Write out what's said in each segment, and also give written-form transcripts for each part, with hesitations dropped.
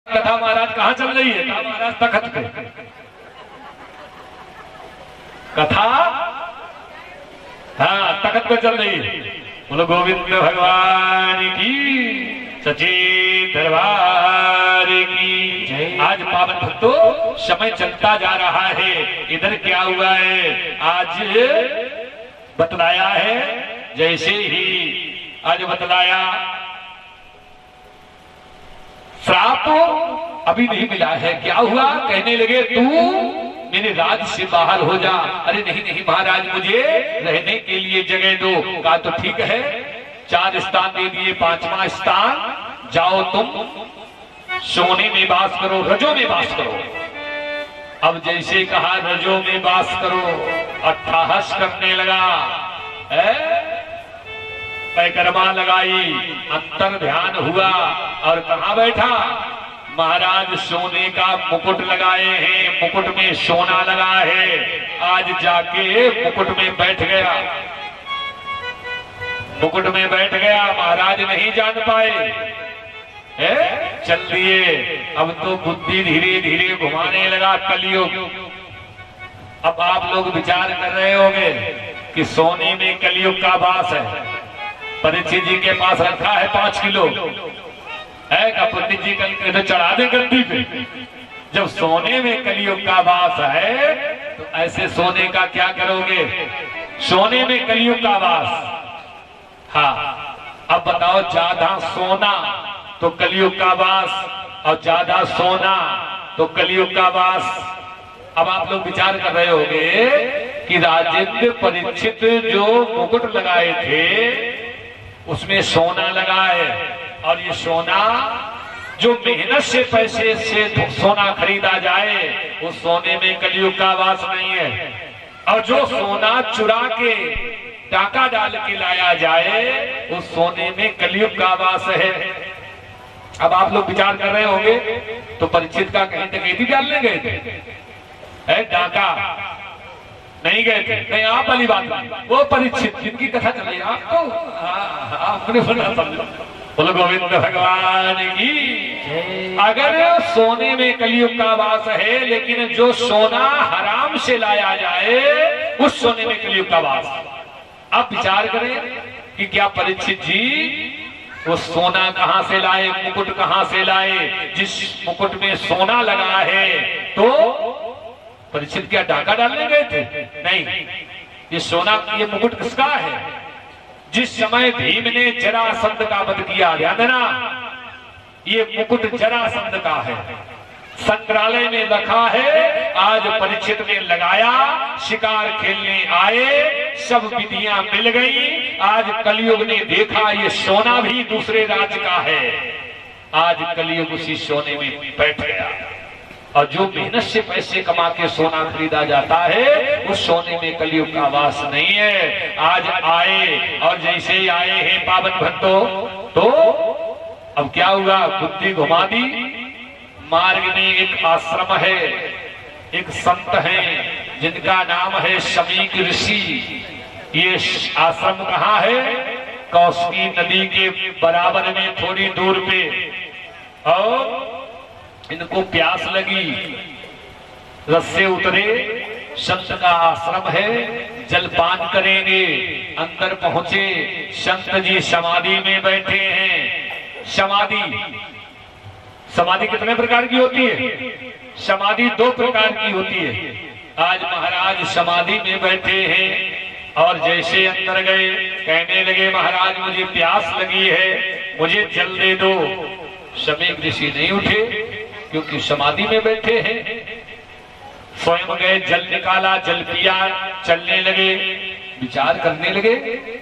कथा महाराज कहाँ चल रही है? कहा महाराज तखत पे। कथा हाँ तखत पे चल रही है। बोलो गोविंद भगवान की, सच्चे दरबार की। आज पावन भक्तों समय चलता जा रहा है। इधर क्या हुआ है आज बतलाया है। जैसे ही आज बतलाया श्राप अभी नहीं मिला है। क्या हुआ? कहने लगे तू मेरे राज से बाहर हो जा। अरे नहीं नहीं महाराज मुझे रहने के लिए जगह दो। कहा तो ठीक है 4 स्थान दे दिए, 5वां स्थान जाओ तुम सोने में वास करो, रजो में वास करो। अब जैसे कहा रजो में वास करो, अट्ठाहस करने लगा, पैकरमा लगाई, अंतर ध्यान हुआ और कहां बैठा? महाराज सोने का मुकुट लगाए हैं, मुकुट में सोना लगा है। आज जाके मुकुट में बैठ गया, मुकुट में बैठ गया। महाराज नहीं जान पाए, चल दिए। अब तो बुद्धि धीरे धीरे घुमाने लगा कलयुग। अब आप लोग विचार कर रहे होंगे कि सोने में कलयुग का वास है। परीक्षित जी के पास रखा है 5 किलो है का पंडित जी कल तो चढ़ा दे गद्दी पे। जब सोने में कलयुग का वास है तो ऐसे सोने का क्या करोगे? सोने में कलयुग का वास। हाँ अब बताओ ज्यादा सोना तो कलयुग का वास और ज्यादा सोना तो कलयुग का वास। अब आप लोग विचार कर रहे होंगे कि राजेंद्र परीक्षित जो मुकुट लगाए थे उसमें सोना लगा है और ये सोना जो मेहनत से पैसे से सोना खरीदा जाए उस सोने में कलयुग का वास नहीं है। और जो सोना चुरा के टाका डाल के लाया जाए उस सोने में कलयुग का वास है। अब आप लोग विचार कर रहे होंगे तो परीक्षित का कहीं डकैती डालने गए थे? डाका नहीं गए थे। नहीं आप वाली बात नहीं, वो परीक्षित जिनकी कथा चल रही है आपको आपने समझो। बोलो गोविंद भगवान की। अगर सोने में कलयुग का वास है लेकिन जो सोना हराम से लाया जाए उस सोने में कलयुग का वास। आप विचार करें कि क्या परीक्षित जी वो सोना कहां से लाए, मुकुट कहां से लाए? जिस मुकुट में सोना लगा है तो परीक्षित क्या डाका डालने गए थे? नहीं, ये सोना ये मुकुट किसका है? जिस समय भीम ने जरासंध का वध किया, ध्यान देना, ये मुकुट जरासंध का है, संग्रहालय में रखा है। आज परीक्षित ने लगाया, शिकार खेलने आए, सब विधियां मिल गई। आज कलयुग ने देखा ये सोना भी दूसरे राज्य का है। आज कलयुग उसी सोने में बैठ गया और जो मेहनत से पैसे कमा के सोना खरीदा जाता है उस सोने में कलयुग का वास नहीं है। आज आए और जैसे ही आए हैं पावन भक्तों तो अब क्या हुआ? बुद्धि घुमा दी। मार्ग में एक आश्रम है, एक संत है जिनका नाम है शमीक ऋषि। ये आश्रम कहाँ है? कौशिकी नदी के बराबर में थोड़ी दूर पे। और इनको प्यास लगी, रस्से उतरे, संत का आश्रम है, जलपान करेंगे। अंदर पहुंचे, संत जी समाधि में बैठे हैं। समाधि समाधि कितने प्रकार की होती है? समाधि 2 प्रकार की होती है। आज महाराज समाधि में बैठे हैं और जैसे अंदर गए कहने लगे महाराज मुझे प्यास लगी है, मुझे जल दे दो। शमीक ऋषि नहीं उठे क्योंकि समाधि में बैठे हैं। स्वयं गए, जल निकाला, जल पिया, चलने लगे। विचार करने लगे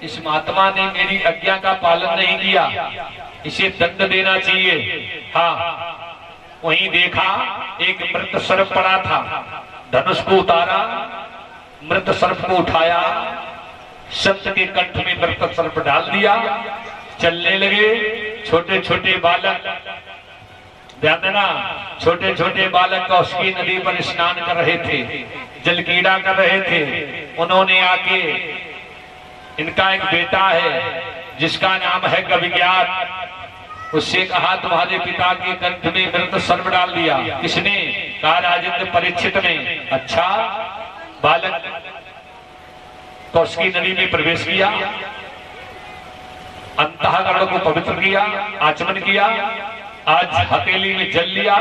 इस महात्मा ने मेरी आज्ञा का पालन नहीं किया, इसे दंड देना चाहिए। हाँ वहीं देखा एक मृत सर्प पड़ा था, धनुष को उतारा, मृत सर्प को उठाया, संत के कंठ में मृत सर्प डाल दिया, चलने लगे। छोटे छोटे बालक, ध्यान देना, छोटे छोटे बालक कौशिकी नदी पर स्नान कर रहे थे, जल क्रीड़ा कर रहे थे। उन्होंने आके, इनका एक बेटा है जिसका नाम है कविज्ञान, उससे कहा तुम्हारे पिता के कंठ में मृत सर्प डाल दिया। किसने? कहा राजेंद्र परीक्षित ने। अच्छा, बालक कौशिकी नदी में प्रवेश किया, अंतःकरण को पवित्र किया, आचमन किया, आज हथेली में जल लिया,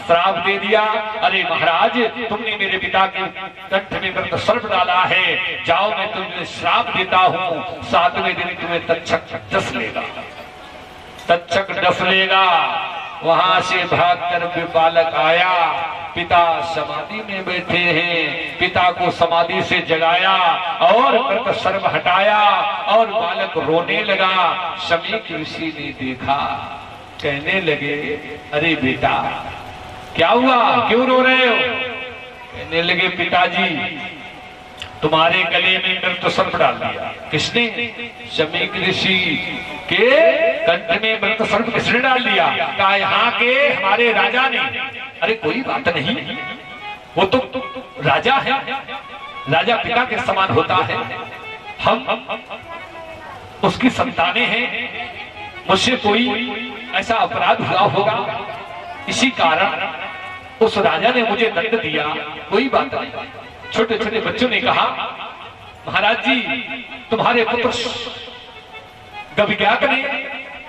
श्राप दे दिया। अरे महाराज, तुमने मेरे पिता के कंठ में मृत सर्प डाला है, जाओ मैं तुम्हें श्राप देता हूं, 7वें दिन तुम्हें तक्षक डस लेगा। तक्षक डस लेगा। वहां से भागकर बालक आया, पिता समाधि में बैठे हैं, पिता को समाधि से जगाया और मृत सर्प हटाया और बालक रोने लगा। शमीक ऋषि ने देखा, कहने लगे अरे बेटा क्या हुआ, क्यों रो रहे हो? कहने लगे पिताजी तुम्हारे गले में मृत सर्प डाल दिया। किसने? शमीक ऋषि के कंठ में मृत सर्प किसने डाल दिया? कहा यहाँ के हमारे राजा ने। अरे कोई बात नहीं, वो तो राजा है, राजा पिता के समान होता है, हम उसकी संतानें हैं, मुझसे कोई ऐसा अपराध हुआ होगा, इसी कारण उस राजा ने मुझे दंड दिया, कोई बात नहीं। छोटे छोटे बच्चों ने कहा महाराज जी तुम्हारे पुत्र गविज्ञाक ने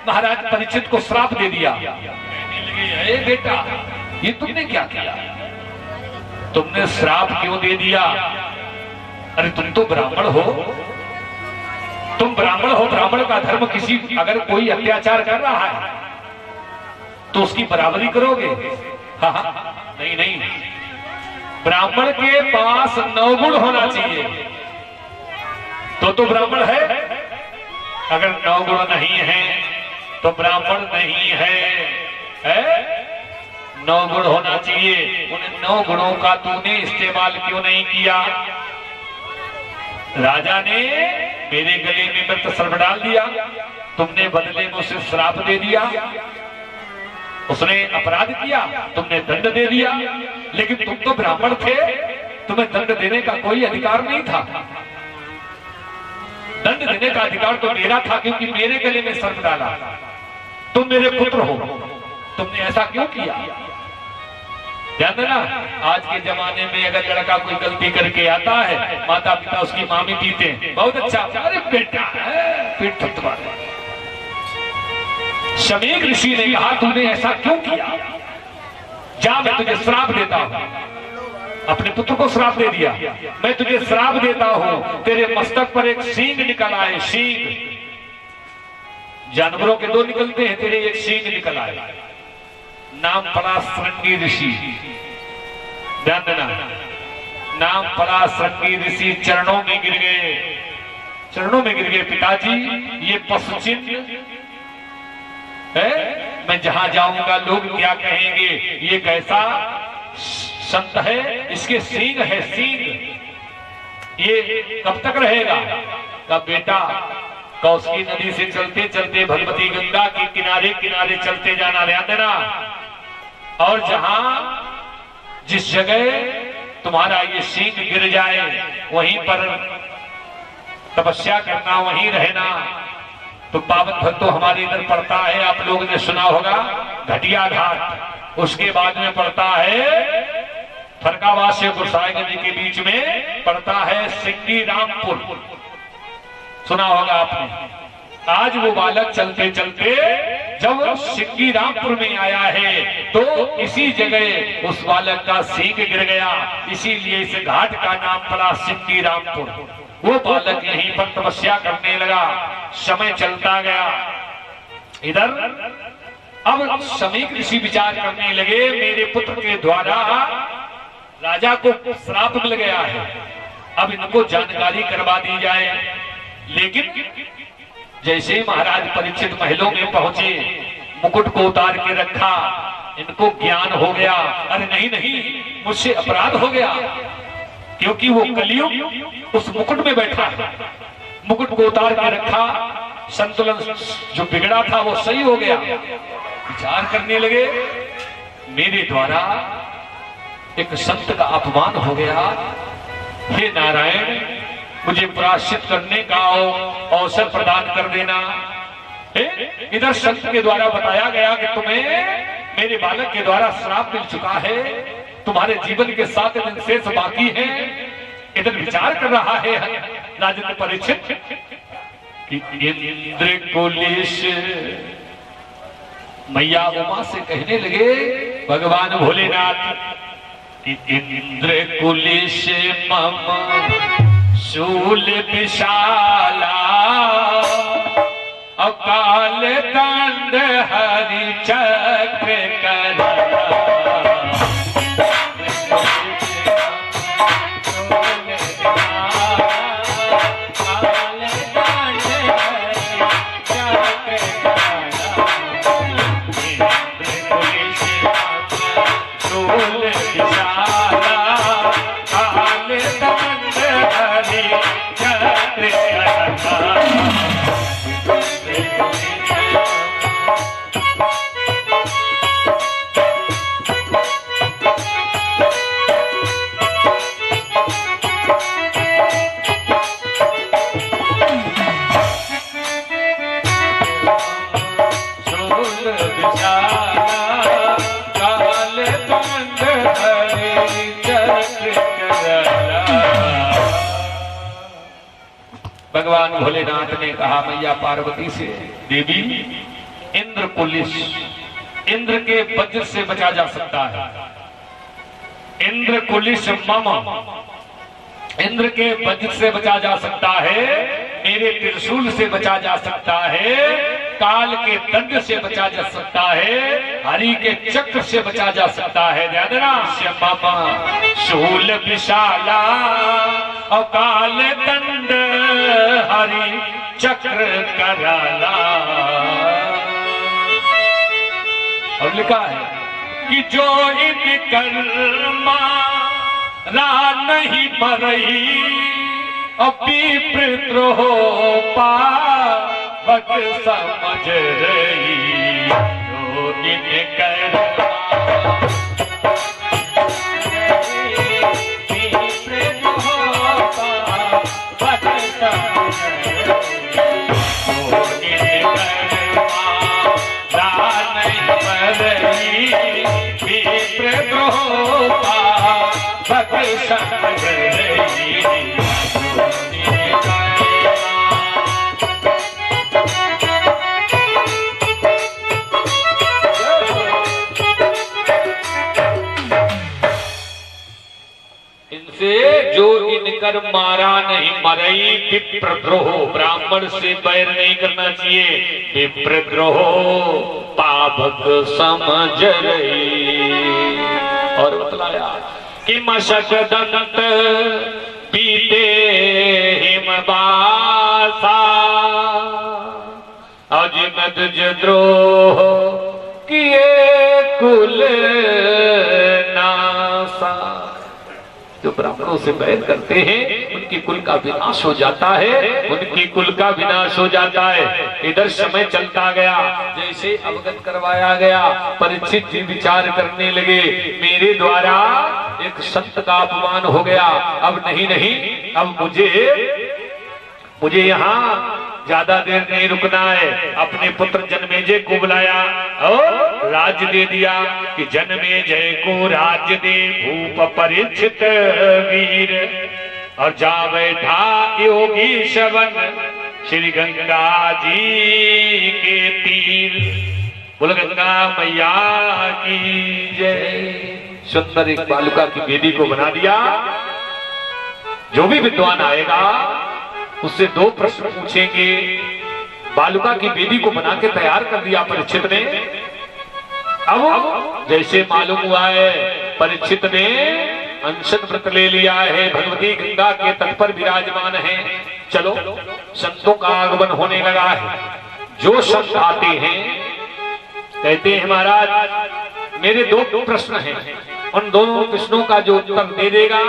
महाराज परीक्षित को श्राप दे दिया। अरे बेटा ये तुमने क्या किया, तुमने श्राप क्यों दे दिया? अरे तुम तो ब्राह्मण हो, तुम ब्राह्मण हो, ब्राह्मण का धर्म किसी अगर कोई अत्याचार कर रहा है तो उसकी बराबरी करोगे? हाँ, नहीं नहीं, ब्राह्मण के पास 9 गुण होना चाहिए तो ब्राह्मण है, अगर 9 गुण नहीं है तो ब्राह्मण नहीं है। 9 गुण होना चाहिए, उन 9 गुणों का तूने इस्तेमाल क्यों नहीं किया? राजा ने मेरे गले में मृत सर्प डाल दिया, तुमने बदले में उसे श्राप दे दिया, उसने अपराध किया, तुमने दंड दे दिया, लेकिन तुम तो ब्राह्मण थे, तुम्हें दंड देने का कोई अधिकार नहीं था। दंड देने का अधिकार तो मेरा था क्योंकि मेरे गले में सर्प डाला, तुम मेरे पुत्र हो, तुमने ऐसा क्यों किया? ध्यान देना, आज के जमाने में अगर लड़का कोई गलती करके आता है, माता पिता उसकी मामी पीते हैं, बहुत अच्छा, अरे बेटा पीठ थपथपा। शमीक ऋषि ने कहा तूने ऐसा क्यों किया? जा मैं तुझे श्राप देता हूं। अपने पुत्र को श्राप दे दिया, मैं तुझे श्राप देता हूं, तेरे मस्तक पर एक सींग निकल आए। सींग जानवरों के 2 निकलते हैं, तेरे एक सींग निकल आए। नाम पड़ा श्रृंगी ऋषि। ध्यान देना, नाम पड़ा श्रृंगी ऋषि चरणों में गिर गए, चरणों में गिर गए। पिताजी ये पशु चिन्ह है, मैं जहां जाऊंगा लोग क्या कहेंगे, ये कैसा संत है, इसके सींग है सींग, ये कब तक रहेगा? का बेटा कौशिकी नदी से चलते चलते भगवती गंगा के किनारे किनारे चलते जाना, ध्यान देना, और जहां जिस जगह तुम्हारा ये सींग गिर जाए वहीं पर तपस्या करना, वहीं रहना। तो पावन भक्तों हमारे इधर पड़ता है, आप लोगों ने सुना होगा घटिया घाट, उसके बाद में पड़ता है फरकाबाद से गुरसाईगंज के बीच में पड़ता है सिंगी रामपुर, सुना होगा आपने। आज वो बालक चलते चलते जब सिंगी रामपुर में आया है तो इसी जगह उस बालक का सींग गिर गया, इसीलिए इस घाट का नाम पड़ा सिंगी रामपुर। वो बालक यहीं पर तपस्या करने लगा, समय चलता गया। इधर अब शमीक ऋषि विचार करने लगे, मेरे पुत्र के द्वारा राजा को श्राप मिल गया है, अब इनको जानकारी करवा दी जाए। लेकिन जैसे ही महाराज परीक्षित महलों में पहुंचे, मुकुट को उतार के रखा, इनको ज्ञान हो गया, अरे नहीं नहीं मुझसे अपराध हो गया, क्योंकि वो कलियुग उस मुकुट में बैठा है। मुकुट को उतार के रखा, संतुलन जो बिगड़ा था वो सही हो गया। विचार करने लगे, मेरे द्वारा एक संत का अपमान हो गया, हे नारायण मुझे प्रायश्चित करने का अवसर प्रदान कर देना। इधर संत के द्वारा बताया गया कि तुम्हें मेरे बालक के द्वारा श्राप मिल चुका है, तुम्हारे जीवन के 7 दिन शेष बाकी हैं। इधर विचार कर रहा है राजन परीक्षित कि इंद्र कुलिश मैया उमा से कहने लगे भगवान भोलेनाथ, इंद्र कुलिश मम शूल विशाला अकाल दंड हरि चक्र करा। भगवान भोलेनाथ ने कहा मैया पार्वती से, देवी इंद्र कुलिश, इंद्र के वज्र से बचा जा सकता है। इंद्र कुलिश मम, इंद्र के वज्र से बचा जा सकता है, मेरे त्रिशूल से बचा जा सकता है, काल के दंड से बचा जा सकता है, हरि के चक्र से बचा जा सकता है। मम शूल विशाला और काल दंड हरि चक्र कराला। और लिखा है कि जो इन कर्मा रा नहीं मरही अभी पितृ पावक समझ रही, जो इन कर्मा इनसे जो इनकर मारा नहीं मरई विप्रद्रोह, ब्राह्मण से बैर नहीं करना चाहिए, विप्रद्रोह पावक समझ रही। और बतलाया कि मशक दंत पीते हिमबासा अजमद द्रोह किए कुल नासा। जो ब्राह्मणों से बैर करते हैं उनकी कुल का विनाश हो जाता है, उनकी कुल का विनाश हो जाता है। इधर समय चलता गया, जैसे अवगत करवाया गया, परीक्षित जी विचार करने लगे मेरे द्वारा एक संत का अपमान हो गया, अब नहीं, अब मुझे यहाँ ज्यादा देर नहीं रुकना है। अपने पुत्र जन्मेजय को बुलाया और राज्य दे दिया कि जन्मेजय को राज्य दे भूप परीक्षित वीर। और जा बैठा योगी शवन श्री गंगा जी के तीर। बोल गंगा मैया की जय। सुंदर एक बालुका की बेदी को बना दिया। जो भी विद्वान आएगा उससे 2 प्रश्न पूछेंगे। बालुका की बेदी को बना के तैयार कर दिया परीक्षित ने। अब जैसे मालूम हुआ है परीक्षित ने अनशन व्रत ले लिया है, भगवती गंगा के तट पर विराजमान है। चलो संतों का आगमन होने लगा है। जो संत आते हैं कहते हैं महाराज मेरे 2 प्रश्न हैं, उन दोनों प्रश्नों का जो उत्तर दे देगा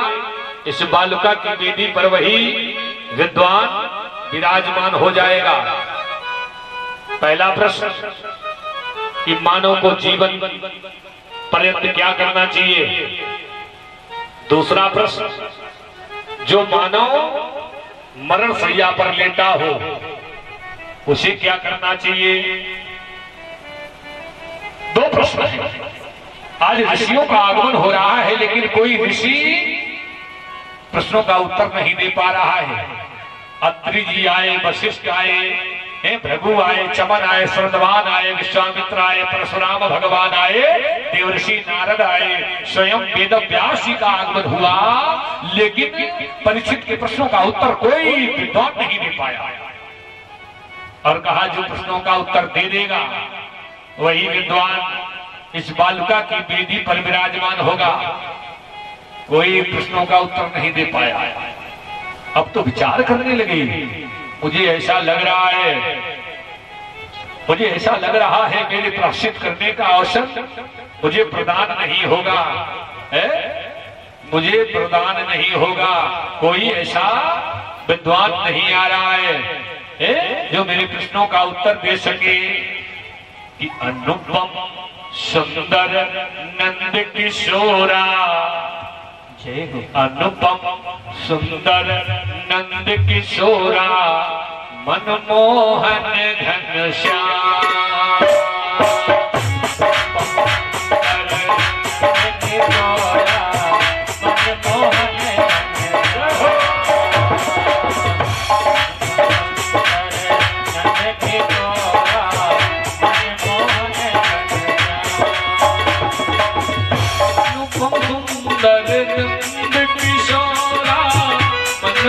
इस बालुका की बेदी पर वही विद्वान विराजमान हो जाएगा। पहला प्रश्न कि मानव को जीवन पर्यंत क्या करना चाहिए। दूसरा प्रश्न जो मानव मरण शैया पर लेटा हो उसे क्या करना चाहिए? दो प्रश्न हैं। आज ऋषियों का आगमन हो रहा है, लेकिन कोई ऋषि प्रश्नों का उत्तर नहीं दे पा रहा है। अत्रि जी आए, वशिष्ठ आए, भृगु आए, चमन आए, श्रद्धावान आए, विश्वामित्र आए, परशुराम भगवान आए, देवर्षि नारद आए, स्वयं वेद व्यास जी का आगमन हुआ, लेकिन परीक्षित के प्रश्नों का उत्तर कोई विद्वान नहीं दे पाया। और कहा जो प्रश्नों का उत्तर दे देगा वही विद्वान इस बालिका की वेदी पर विराजमान होगा। कोई प्रश्नों का उत्तर नहीं दे पाया। अब तो विचार करने लगे, मुझे ऐसा लग रहा है, मुझे ऐसा लग रहा है मेरे प्रायश्चित करने का अवसर मुझे प्रदान नहीं होगा, मुझे प्रदान नहीं होगा। कोई ऐसा विद्वान नहीं आ रहा है जो मेरे प्रश्नों का उत्तर दे सके। कि अनुपम सुंदर नंद किशोरा, अनुपम सुंदर नंद किशोरा, मनमोहन घनश्याम,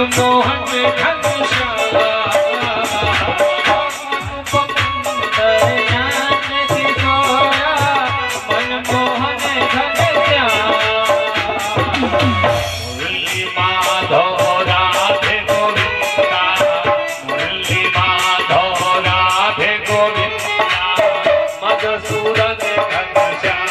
मोहन घनश्याम, मनमोहन घनश्याम, मुरली माधव राधे गोविंदा, मुरली माधव राधे गोविंदा, मधुसूदन घनश्याम,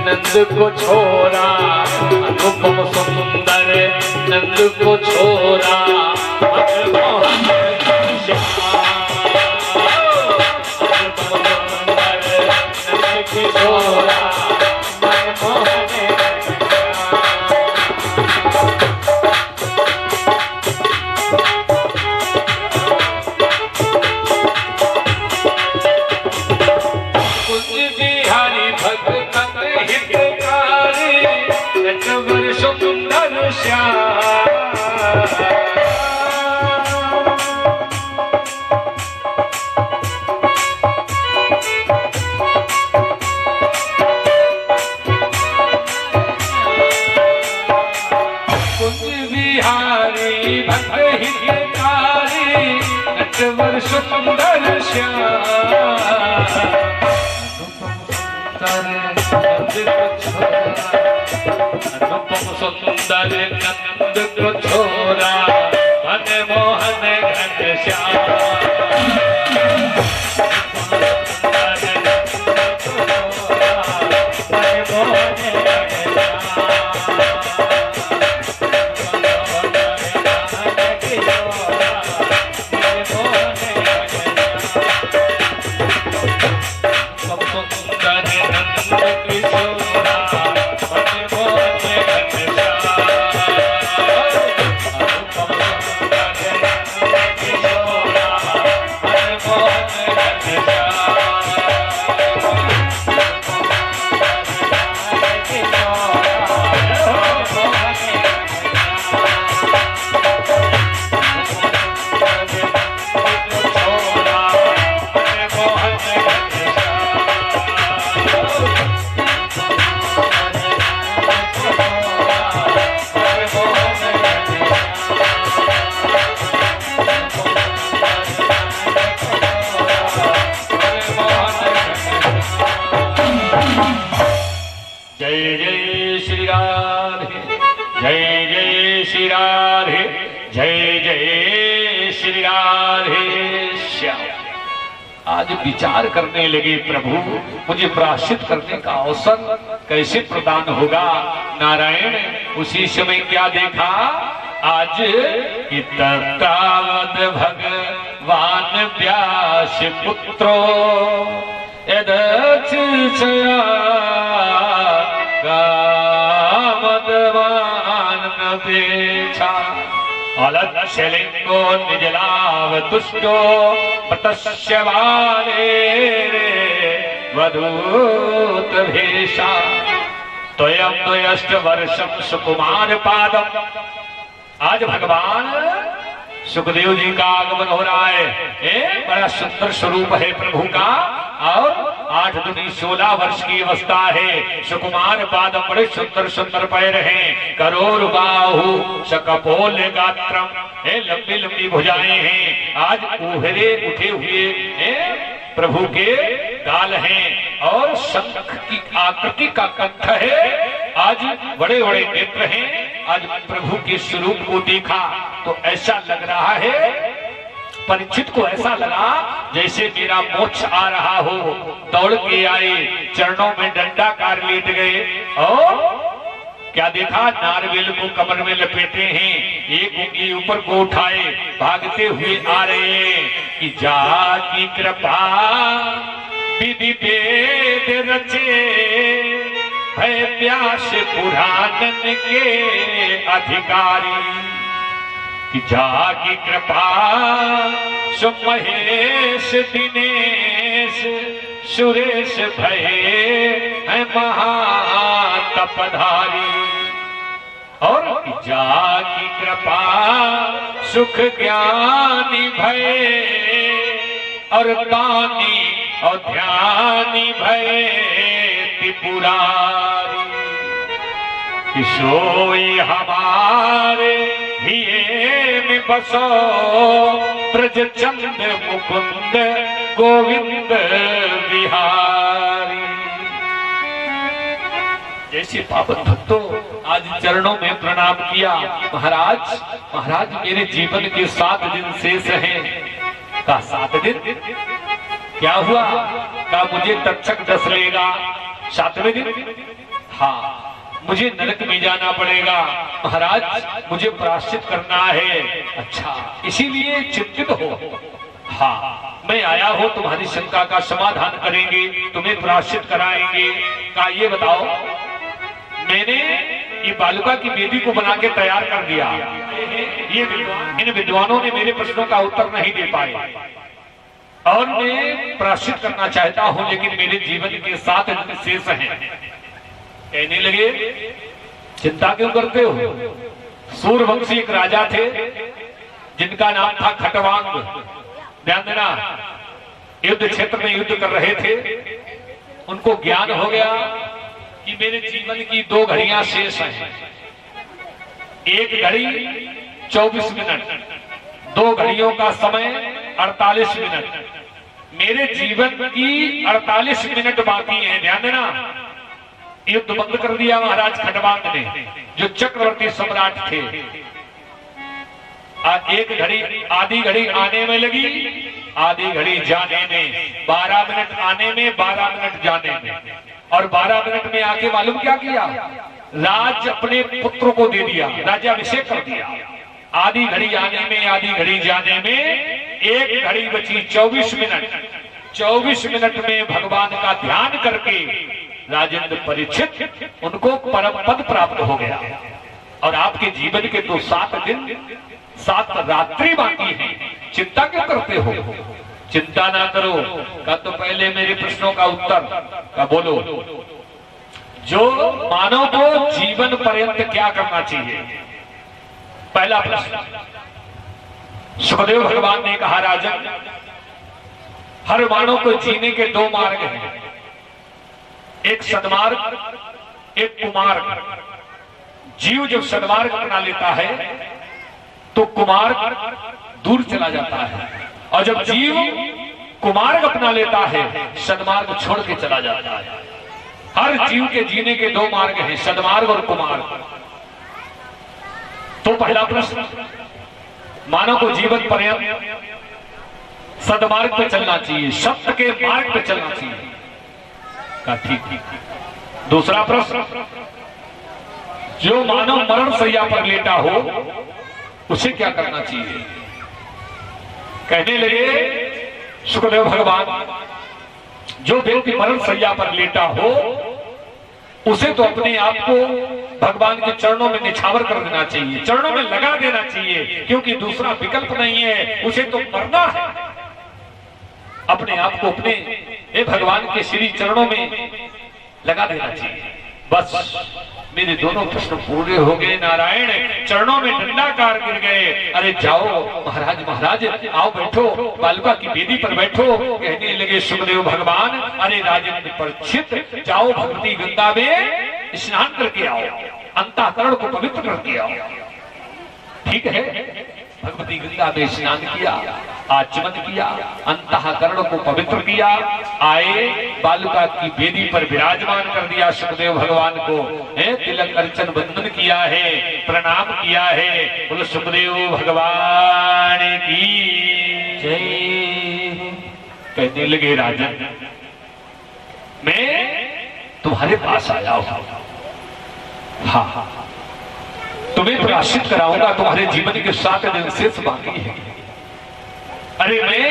नंद को छोरा, अनुपम सुंदर नंद को छोरा, मनमोहन घनश्याम, अनुपम सुंदर नंद को छोरा, मनमोहन सुंदर श्याम, कुंज बिहारी भक्त हितकारी, नटवर सुंदर श्याम, अनुपम सुंदर नंद को छोरा, मनमोहन घनश्याम, Oh, जय जय श्री राधे, जय जय श्री राधे श्याम। आज विचार करने लगे, प्रभु मुझे प्रायश्चित करने का अवसर कैसे प्रदान होगा। नारायण उसी समय क्या देखा, आज इत्तावद भगवान व्यास पुत्रो यदचिचया कामदवान नपेक्षा अलक्ष्यलिंगो निजलावतुष्टो प्रतस्यवाले वधूत भेषा त्वयं द्वयष्ट वर्षं सुकुमार पादम। आज भगवान सुखदेव जी का आगमन हो रहा है। बड़ा सुंदर स्वरूप है प्रभु का, और 8 दूनी 16 वर्ष की अवस्था है। सुकुमार पादम, बड़े सुंदर सुंदर पैर हैं। करोड़ बाहु शकपोल गात्रम, लंबी लंबी भुजाएं हैं। आज उभरे उठे हुए प्रभु के गाल हैं, और शंख की आकृति का कंठ है। आज बड़े बड़े नेत्र हैं। आज प्रभु के स्वरूप को देखा तो ऐसा लग रहा है, परीक्षित को ऐसा लगा जैसे मेरा मोक्ष आ रहा हो। दौड़ के आए, चरणों में डंडाकार लेट गए, और क्या देखा, नारवेल को कमर में लपेटे हैं, एक उंगली ऊपर को उठाए भागते हुए आ रहे हैं कि जाकी कृपा विधि वेद रचे, भय प्यास पुराणन के अधिकारी। कि जाकी कृपा सुमहेश दिनेश सुरेश भये है महातपधारी। और जाकी कृपा सुख ज्ञानी भये, और दानी और ध्यानी भये त्रिपुरारी। सोई हमारे हिये में बसो, ब्रज चंद मुकुंद गोविंद बिहारी। जैसे पावन भक्तों आज चरणों में प्रणाम किया। महाराज महाराज मेरे जीवन के 7 दिन शेष हैं। का 7 दिन क्या हुआ, का मुझे तक्षक डस लेगा। 7वें दिन हाँ मुझे नरक में जाना पड़ेगा। महाराज मुझे प्रायश्चित करना है। अच्छा, इसीलिए चिंतित हो। हाँ, मैं आया हो, तुम्हारी शंका का समाधान करेंगे, तुम्हें प्रायश्चित कराएंगे। का ये बताओ, मैंने ये बालुका की बेदी को बना के तैयार कर दिया। ये इन विद्वानों ने मेरे प्रश्नों का उत्तर नहीं दे पाए, और मैं प्रायश्चित करना चाहता हूं, लेकिन मेरे जीवन के 7 दिन शेष हैं। कहने लगे चिंता क्यों करते हो। सूर्यवंशी एक राजा थे जिनका नाम था खटवांग। ध्यान देना, युद्ध क्षेत्र में युद्ध कर रहे थे। उनको ज्ञान हो गया कि मेरे जीवन की 2 घड़ियां शेष हैं। 1 घड़ी 24 मिनट, 2 घड़ियों का समय 48 मिनट। मेरे जीवन की 48 मिनट बाकी है। ध्यान देना, युद्ध बंद कर दिया महाराज खटवांग ने, जो चक्रवर्ती सम्राट थे। एक घड़ी, आधी घड़ी आने में लगी, आधी घड़ी जाने में। 12 मिनट आने में, 12 मिनट जाने में। और 12 मिनट में आके मालूम क्या किया, राज अपने पुत्र को दे दिया, राज्याभिषेक कर दिया। आधी घड़ी आने में, आधी घड़ी जाने में, 1 घड़ी बची 24 मिनट। 24 मिनट में भगवान का ध्यान करके राजेंद्र परीक्षित उनको परम पद प्राप्त हो गया। और आपके जीवन के तो 7 दिन 7 रात्रि बाकी हैं। चिंता क्यों करते हो। चिंता ना करो। का तो पहले मेरे प्रश्नों का उत्तर का बोलो। जो मानव को जीवन पर्यंत क्या करना चाहिए। पहला प्रश्न, सुखदेव भगवान ने कहा, राजन हर मानव को जीने के 2 मार्ग हैं, एक सद्मार्ग, एक कुमार्ग। जीव जब सद्मार्ग अपना लेता है तो कुमार्ग दूर चला जाता है, और जब जीव कुमार्ग अपना लेता है सद्मार्ग छोड़ के चला जाता है। हर जीव के जीने के 2 मार्ग हैं, सद्मार्ग और कुमार्ग। पहला प्रश्न, मानव को जीवन पर्यंत सदमार्ग पे चलना चाहिए, सत्य के मार्ग पे चलना चाहिए। का ठीक। दूसरा प्रश्न, जो मानव मरण सैया पर लेटा हो उसे क्या करना चाहिए? कहने लगे सुखदेव भगवान, जो व्यक्ति मरण सैया पर लेटा हो उसे तो अपने आप को भगवान के चरणों में निछावर कर देना चाहिए, चरणों में लगा देना चाहिए, क्योंकि दूसरा विकल्प नहीं है, उसे तो मरना है। अपने आप को अपने भगवान के श्री चरणों में लगा देना चाहिए। बस मेरे दोनों प्रश्न पूरे हो गए। नारायण चरणों में दंडाकार गिर गए। अरे जाओ महाराज, महाराज आओ बैठो, बालुका की वेदी पर बैठो। कहने लगे सुखदेव भगवान, अरे राजेंद्र परीक्षित, जाओ भगवती गंगा में स्नान करके आओ, अंतःकरण को पवित्र करके आओ। ठीक है, भगवती गंगा में स्नान किया, आचमन किया, अंतःकरण को पवित्र किया, आए बालुका की वेदी पर विराजमान कर दिया सुखदेव भगवान को, तिलक अर्चन बंधन किया है, प्रणाम किया है। बोलो सुखदेव भगवान की जय। कहने लगे राजन, मैं तुम्हारे पास आया हूं, हाँ तुम्हें प्रायश्चित कराऊंगा, तुम्हारे जीवन के 7 दिन शेष बाकी है। अरे मैं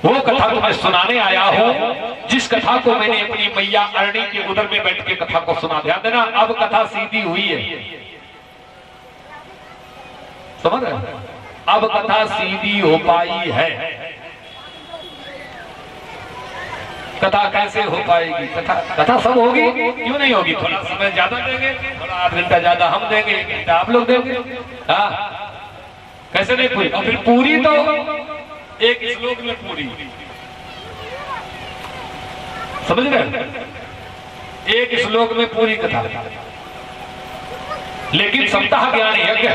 वो कथा तुम्हें सुनाने आया हूं, जिस कथा को मैंने अपनी मैया अरणी के उदर में बैठ के कथा को सुना। ध्यान देना, अब कथा सीधी हुई है, समझ रहे? अब कथा सीधी हो पाई है। कथा कैसे हो पाएगी? कथा सब होगी, क्यों नहीं होगी? थोड़ा समय ज्यादा देंगे, थोड़ा 8 घंटा ज्यादा हम देंगे, 1 घंटा आप लोग देंगे। हाँ, कैसे नहीं पूरी? और फिर पूरी तो एक श्लोक में पूरी, समझ रहे? एक श्लोक में पूरी कथा। लेकिन सप्ताह ज्ञान यज्ञ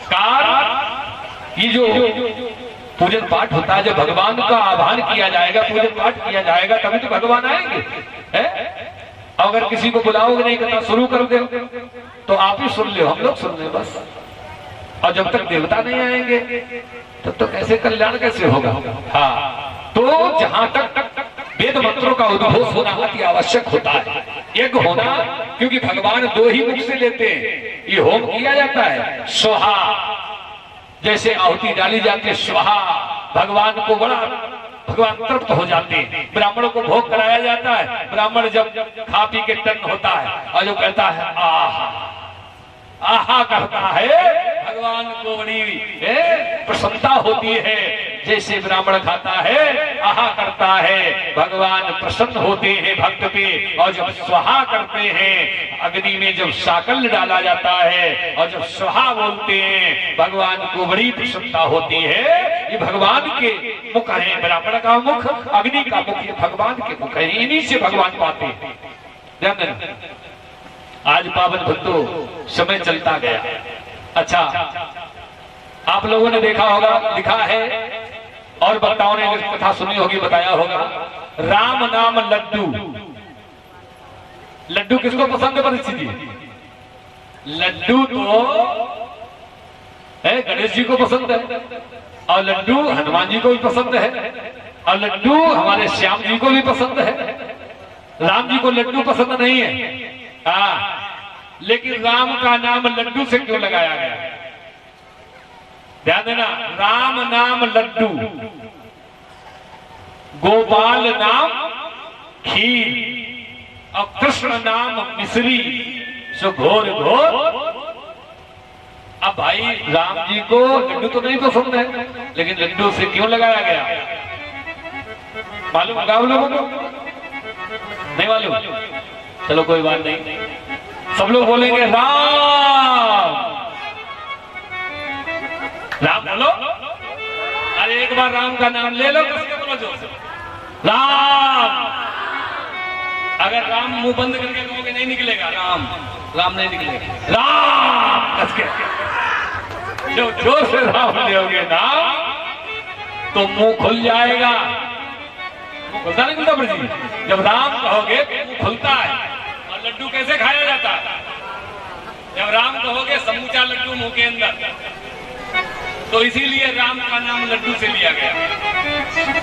कार ये जो पूजन पाठ होता है, जब भगवान का आह्वान किया जाएगा, पूजन पाठ किया जाएगा, तभी तो भगवान आएंगे, है? अगर किसी को बुलाओगे नहीं, कथा शुरू कर दे तो आप ही सुन ले, हम लोग सुन ले बस। और जब तक देवता नहीं आएंगे तब तो कैसे कल्याण कैसे होगा? हाँ, तो जहां तक वेद मंत्रों का उद्घोष होना अति आवश्यक होता है, यज्ञ होना, क्योंकि भगवान 2 ही मुख से लेते हैं। ये होम किया जाता है स्वाहा, जैसे आहुति डाली जाती है स्वाहा, भगवान को बड़ा भगवान तृप्त हो जाते हैं। ब्राह्मणों को भोग कराया जाता है, ब्राह्मण जब खा पी के टन होता है और जो कहता है आहा आहा करता है, भगवान को बड़ी प्रसन्नता होती है। जैसे ब्राह्मण खाता है, आहा करता है, भगवान प्रसन्न होते हैं भक्त पे। और जब स्वाहा करते हैं, अग्नि में जब साकल डाला जाता है और जब स्वाहा बोलते हैं, भगवान को बड़ी प्रसन्नता होती है। ये भगवान के मुख है, ब्राह्मण का मुख, अग्नि का मुख, ये भगवान के मुख है, इन्हीं से भगवान पाते हैं। ध्यान देना, आज पावन भक्तों समय चलता गया। अच्छा, आप लोगों ने देखा होगा, लिखा है और वक्ताओं ने कथा सुनी होगी, बताया होगा, राम नाम लड्डू। लड्डू किसको पसंद है परिस्थिति? लड्डू तो है गणेश जी को पसंद है, और लड्डू हनुमान जी को भी पसंद है, और लड्डू हमारे श्याम जी को भी पसंद है। राम जी को लड्डू पसंद नहीं है। लेकिन राम का नाम लड्डू से क्यों लगाया गया? ध्यान देना, राम नाम लड्डू, गोपाल नाम खीर और कृष्ण नाम मिश्री, सो घोर घोर। अब भाई राम जी को लड्डू तो नहीं पसंद है, लेकिन लड्डू से क्यों लगाया गया मालूम होगा आप लोगों को? नहीं मालूम? चलो कोई बात नहीं, सब लोग बोलेंगे राम राम बोलो। अरे एक बार राम का नाम ले लो, किसके बोलो जोर से राम। अगर राम मुंह बंद करके कहोगे नहीं निकलेगा, राम राम नहीं निकलेगा, राम कस के जो जोर से राम लोगे नाम तो मुंह खुल जाएगा। मुंह खुलता नहीं खुलता जी? जब राम कहोगे तो मुंह खुलता है। और लड्डू कैसे खाया जाता है? जब राम कहोगे समूचा लड्डू मुंह के अंदर, तो इसीलिए राम का नाम लड्डू से लिया गया।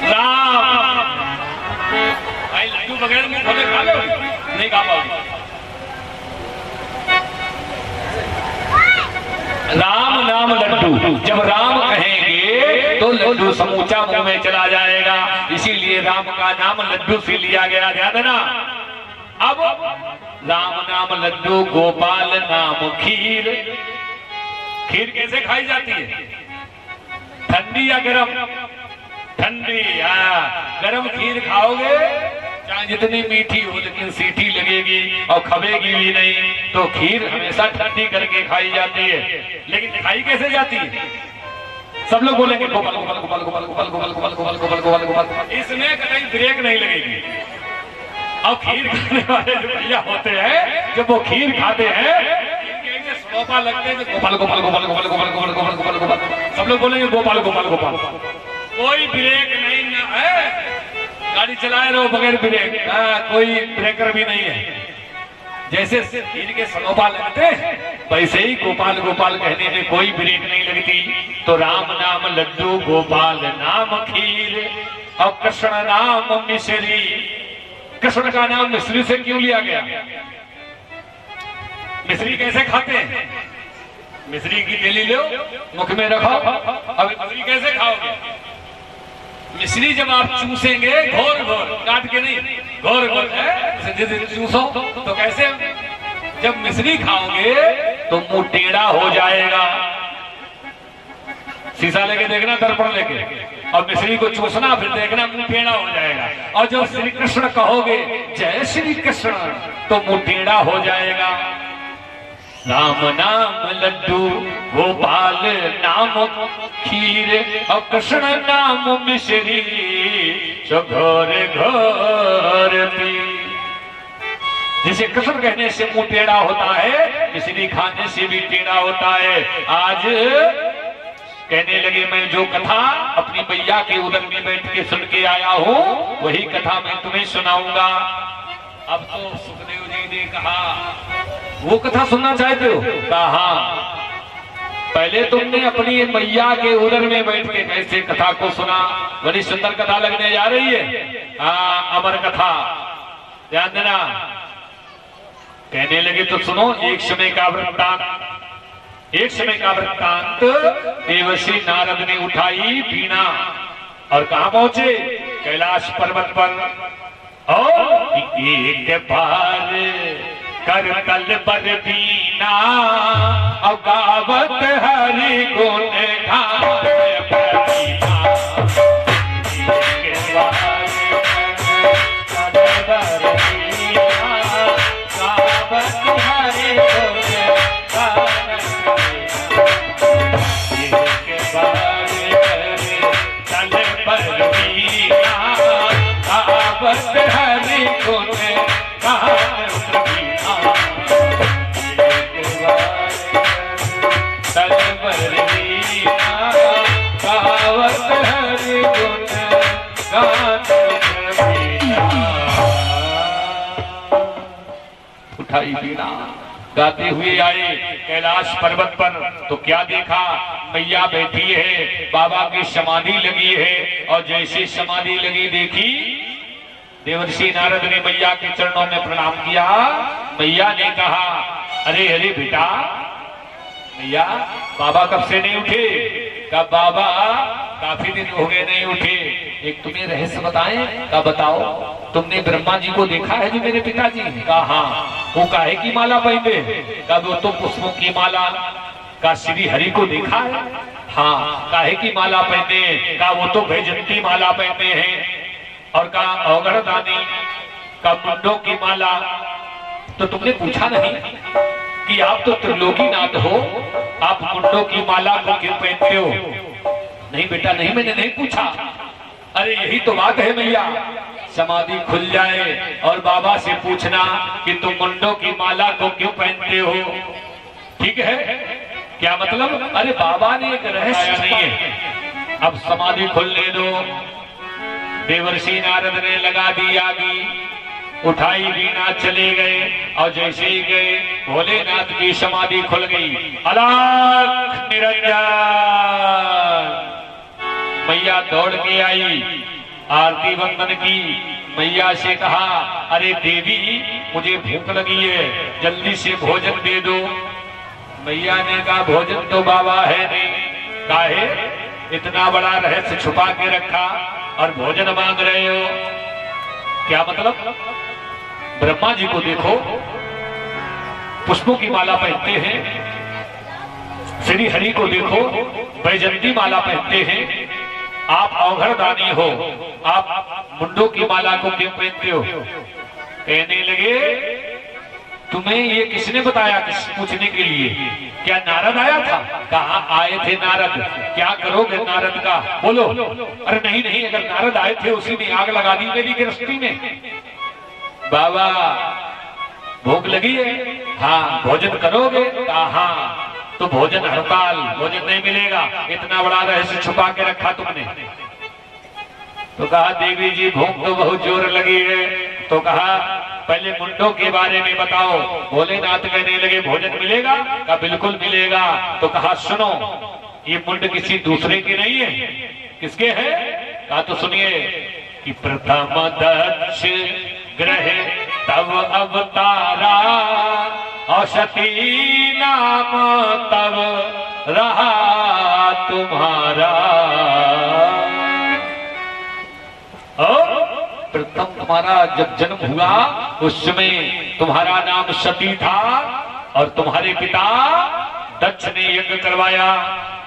राम भाई लड्डू बगैर मुंह खोले खा लो, नहीं खा पाओगे। राम नाम लड्डू, जब राम कहेंगे तो लड्डू समूचा मुंह में चला जाएगा, इसीलिए राम का नाम लड्डू से लिया गया। ध्यान देना। अब राम नाम लड्डू, गोपाल नाम खीर। खीर कैसे खाई जाती है? ठंडी या गरम? ठंडी। गरम खीर खाओगे चाहे जितनी मीठी हो, लेकिन सीठी लगेगी और खबेगी भी नहीं। तो खीर हमेशा ठंडी करके खाई जाती है। लेकिन खाई कैसे जाती है? सब लोग बोलेंगे गोपाल गोपाल गोपाल गोपाल गोपाल गोपाल गोपाल गोपाल गोपाल गोपाल गोपाल। इसमें कहीं ब्रेक नहीं लगेगी। अब खीर खाने वाले जो भैया होते हैं, जब वो खीर खाते हैं सोपा लगते हैं, गोपाल गोपाल गोपाल गोपाल गोपाल गोपाल गोपाल गोपाल गोपाल। सब लोग बोलेंगे गोपाल गोपाल गोपाल। कोई ब्रेक नहीं है, गाड़ी चलाए रहो बगैर ब्रेक। कोई ब्रेकर भी नहीं है। जैसे खीर के सनोपा लगते वैसे ही गोपाल गोपाल कहने में कोई ब्रेक नहीं लगती। तो राम नाम लड्डू, गोपाल नाम खीर और कृष्ण नाम मिश्री। कृष्ण का नाम मिश्री से क्यों लिया गया? मिश्री कैसे खाते हैं? मिश्री की थैली लो, मुख में रखो। अब मिश्री कैसे खाओगे? मिश्री जब आप चूसेंगे घोर घोर, काट के नहीं, घोर घोर जैसे चूसो तो कैसे? जब मिश्री खाओगे तो मुंह टेढ़ा हो जाएगा। शीशा लेके देखना, दर्पण लेके, और मिश्री को चूसना, फिर देखना मुंह टेढ़ा हो जाएगा। और जब श्री कृष्ण कहोगे जय श्री कृष्ण, तो मुंह टेढ़ा हो जाएगा। राम नाम लड्डू, गोपाल नाम खीर और कृष्ण नाम मिश्री, जो घोर घोर पी। जिसे कृष्ण कहने से मुंह टेढ़ा होता है, मिश्री खाने से भी टेढ़ा होता है। आज कहने लगे मैं जो कथा अपनी मैया के उदर में बैठ के सुन के आया हूँ, वही कथा मैं तुम्हें सुनाऊंगा। अब तो सुखदेव जी ने कहा वो कथा सुनना चाहते हो? कहा पहले तुमने अपनी मैया के उदर में बैठ के कैसे कथा को सुना। बड़ी सुंदर कथा लगने जा रही है। अमर कथा, ध्यान देना। कहने लगे तो सुनो। एक समय का वृत्तांत देवर्षि नारद ने उठाई वीणा और कहां पहुंचे? कैलाश पर्वत पर। और एक बार कर कल पर बीना और गावत हरि गुण गान बीना। एक बार कर कल पर बीना गावत हरि गुण गान बीना। एक बार कर कल पर बीना गावत हरि गुण गान उठाई बीना, गाते हुए आए कैलाश पर्वत पर। तो क्या देखा? मैया बैठी है, बाबा की समाधि लगी है। और जैसे समाधि लगी देखी, देवर्षि नारद ने मैया के चरणों में प्रणाम किया। मैया ने कहा अरे अरे बेटा, मैया बाबा कब से नहीं उठे? कहा बाबा काफी दिन हो गए नहीं उठे। एक तुम्हें रहस्य बताएं? का बताओ। तुमने ब्रह्मा जी को देखा है जो मेरे पिताजी? कहा हाँ। वो काहे की माला पहनते? कहा वो तो पुष्पों की माला। का श्री हरि को देखा है? हाँ। काहे की माला पहनते? कहा वो तो वैजंती माला पहनते हैं। और कहा अवगढ़दानी का मुंडों की माला। तो तुमने पूछा नहीं कि आप तो त्रिलोकीनाथ हो, आप मुंडों की माला को क्यों पहनते हो? नहीं बेटा नहीं, मैंने नहीं पूछा। अरे यही तो बात है मैया, समाधि खुल जाए और बाबा से पूछना कि तुम मुंडों की माला को क्यों पहनते हो। ठीक है? क्या मतलब? अरे बाबा ने एक रहस्य नहीं है, अब समाधि खुलने दो। देवर्षि नारद ने लगा दी आगी। उठाई वीणा चले गए और जैसे ही गए भोलेनाथ की समाधि खुल गई। अलख निरंजन मैया दौड़ के आई, आरती वंदन की। मैया से कहा, अरे देवी मुझे भूख लगी है, जल्दी से भोजन दे दो। मैया ने कहा, भोजन तो बाबा है नहीं, काहे इतना बड़ा रहस्य छुपा के रखा और भोजन मांग रहे हो, क्या मतलब? ब्रह्मा जी को देखो, पुष्पों की माला पहनते हैं। श्री हरि को देखो, वैजंती माला पहनते हैं। आप अवघड़दानी हो, आप मुंडों की माला को क्यों पहनते हो? कहने लगे, तुम्हें ये किसने बताया? किस पूछने के लिए? क्या नारद आया था? कहाँ आए थे नारद? क्या करोगे नारद का? बोलो। अरे नहीं नहीं, अगर नारद आए थे उसी ने आग लगा दी मेरी गृहस्थी में। बाबा भूख लगी है? हाँ। भोजन करोगे? हाँ। तो भोजन हड़ताल, भोजन नहीं मिलेगा, इतना बड़ा रहस्य छुपा के रखा तुमने। तो कहा, देवी जी भूख तो बहुत जोर लगी है। तो कहा, पहले मुंडों के बारे में बताओ। भोलेनाथ कहने लगे, भोजन मिलेगा? कहा, बिल्कुल मिलेगा। तो कहा, सुनो, ये मुंड किसी दूसरे के नहीं है, किसके है? कहा, तो सुनिए कि प्रथम दक्ष ग्रह तब अवतारा, औषधि नाम तब रहा तुम्हारा। और प्रथम तुम्हारा जब जन्म हुआ उस समय तुम्हारा नाम सती था और तुम्हारे पिता दक्ष ने यज्ञ करवाया